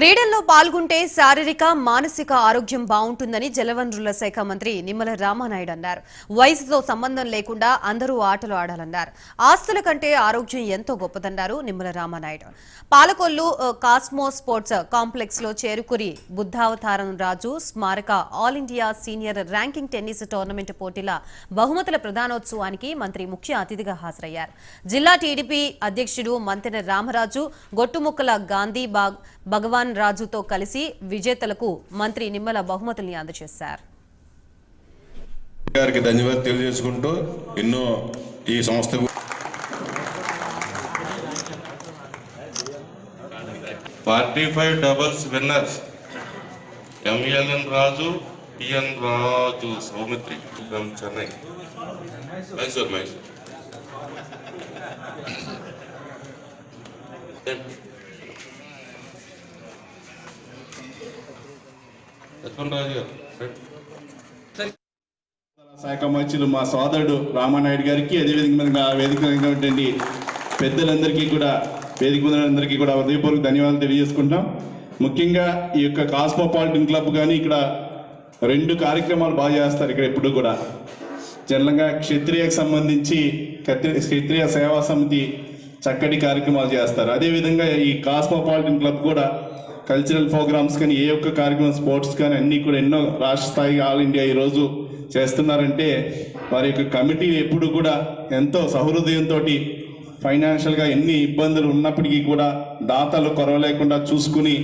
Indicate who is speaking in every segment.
Speaker 1: క్రీడల్లో పాల్గొంటే శారీరక మానసిక ఆరోగ్యం బాగుంటుందని జలవనరుల శాఖ మంత్రి నిమ్మల రామానాయుడు అన్నారు. వయసుతో సంబంధం లేకుండా అందరూ ఆటలు ఆడాలన్నారు. ఆస్తుల కంటే ఆరోగ్యం ఎంతో గొప్పదన్నారు Nimmala Ramanaidu. Palakollu Cosmo sports complex లో చేరుకురి బుద్ధావతారం రాజు స్మారక all India senior ranking tennis tournament పోటీల బహుమతుల ప్రదానోత్సవానికి మంత్రి ముఖ్య అతిథిగా హాజరయ్యారు. జిల్లా టీడీపీ అధ్యక్షుడు మంతెన రామరాజు, గొట్టుముక్కల గాంధీ భగవాన్ రాజుతో కలిసి విజేతలకు మంత్రి నిమ్మల బహుమతుల్ని అందజేశారు.
Speaker 2: ధన్యవాదాలు తెలియజేసుకుంటూ ఎన్నో ఈ సంస్థ
Speaker 3: 45 doubles winners MLN Raju, PN Raju, Saumitri from Chennai, Mysore.
Speaker 4: శాఖ మంత్రులు మా సోదరుడు రామానాయుడు గారికి, అదేవిధంగా వేదిక ఉన్నటువంటి పెద్దలందరికీ కూడా, వేదిక అందరికీ కూడా హృదయపూర్వక ధన్యవాదాలు తెలియజేసుకుంటాం. ముఖ్యంగా ఈ యొక్క కాస్మోపాలిటన్ క్లబ్ కానీ ఇక్కడ 2 కార్యక్రమాలు బాగా చేస్తారు. ఇక్కడ ఎప్పుడు కూడా జనరల్గా క్షత్రియకు సంబంధించి క్షత్రియ సేవా సమితి చక్కటి కార్యక్రమాలు చేస్తారు. అదేవిధంగా ఈ కాస్మోపాలిటన్ క్లబ్ కూడా కల్చరల్ ప్రోగ్రామ్స్ కానీ, ఏ ఒక్క కార్యక్రమం, స్పోర్ట్స్ కానీ అన్నీ కూడా ఎన్నో రాష్ట్ర స్థాయి ఆల్ ఇండియా ఈరోజు చేస్తున్నారంటే వారి యొక్క కమిటీ ఎప్పుడు కూడా ఎంతో సహృదయంతో ఫైనాన్షియల్గా ఎన్ని ఇబ్బందులు ఉన్నప్పటికీ కూడా దాతలు కొరవలేకుండా చూసుకుని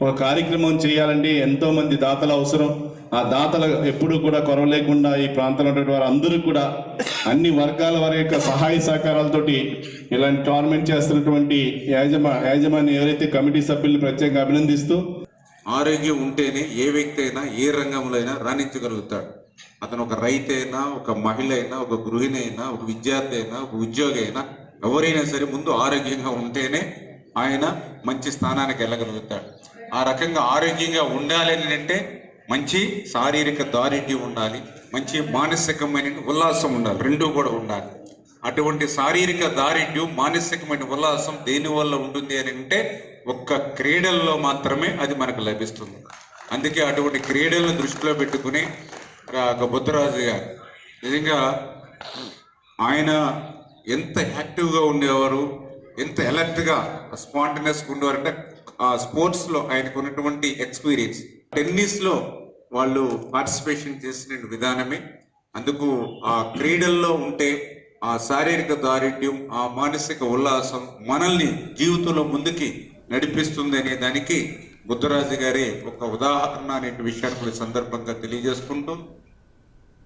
Speaker 4: ఒక కార్యక్రమం చేయాలంటే ఎంతో మంది దాతలు అవసరం. ఆ దాతలు ఎప్పుడు కూడా కొరవలేకుండా ఈ ప్రాంతంలో ఉన్నటువంటి వారు అందరూ కూడా అన్ని వర్గాల వారి యొక్క సహాయ సహకారాలతోటి ఇలాంటి టోర్నమెంట్ చేస్తున్నటువంటి యాజమాన్యం ఎవరైతే కమిటీ సభ్యులను ప్రత్యేకంగా అభినందిస్తూ,
Speaker 5: ఆరోగ్యం ఉంటేనే ఏ వ్యక్తి అయినా ఏ రంగంలో అయినా రాణించగలుగుతాడు. అతను ఒక రైతు అయినా, ఒక మహిళ అయినా, ఒక గృహిణి అయినా, ఒక విద్యార్థి అయినా, ఒక ఉద్యోగి అయినా, ఎవరైనా సరే ముందు ఆరోగ్యంగా ఉంటేనే ఆయన మంచి స్థానానికి వెళ్ళగలుగుతాడు. ఆ రకంగా ఆరోగ్యంగా ఉండాలి అంటే మంచి శారీరక దారిద్ర్యం ఉండాలి, మంచి మానసికమైన ఉల్లాసం ఉండాలి, రెండూ కూడా ఉండాలి. అటువంటి శారీరక దారిద్ర్యం, మానసికమైన ఉల్లాసం దేనివల్ల ఉంటుంది అని అంటే ఒక్క క్రీడల్లో మాత్రమే అది మనకు లభిస్తుంది. అందుకే అటువంటి క్రీడలను దృష్టిలో పెట్టుకుని బుద్ధరాజు గారు నిజంగా ఆయన ఎంత యాక్టివ్గా ఉండేవారు, ఎంత అలర్ట్గా స్పాంటనియస్గా ఉండేవారు అంటే ఆ స్పోర్ట్స్లో ఆయనకు ఉన్నటువంటి ఎక్స్పీరియన్స్, టెన్నిస్లో వాళ్ళు పార్టిసిపేషన్ చేసిన విధానమే. అందుకు ఆ క్రీడల్లో ఉంటే ఆ శారీరక దారిద్ర్యం, ఆ మానసిక ఉల్లాసం మనల్ని జీవితంలో ముందుకి నడిపిస్తుంది అనే దానికి బుద్ధరాజు గారి ఒక ఉదాహరణ అనే విషయాన్ని సందర్భంగా తెలియజేసుకుంటూ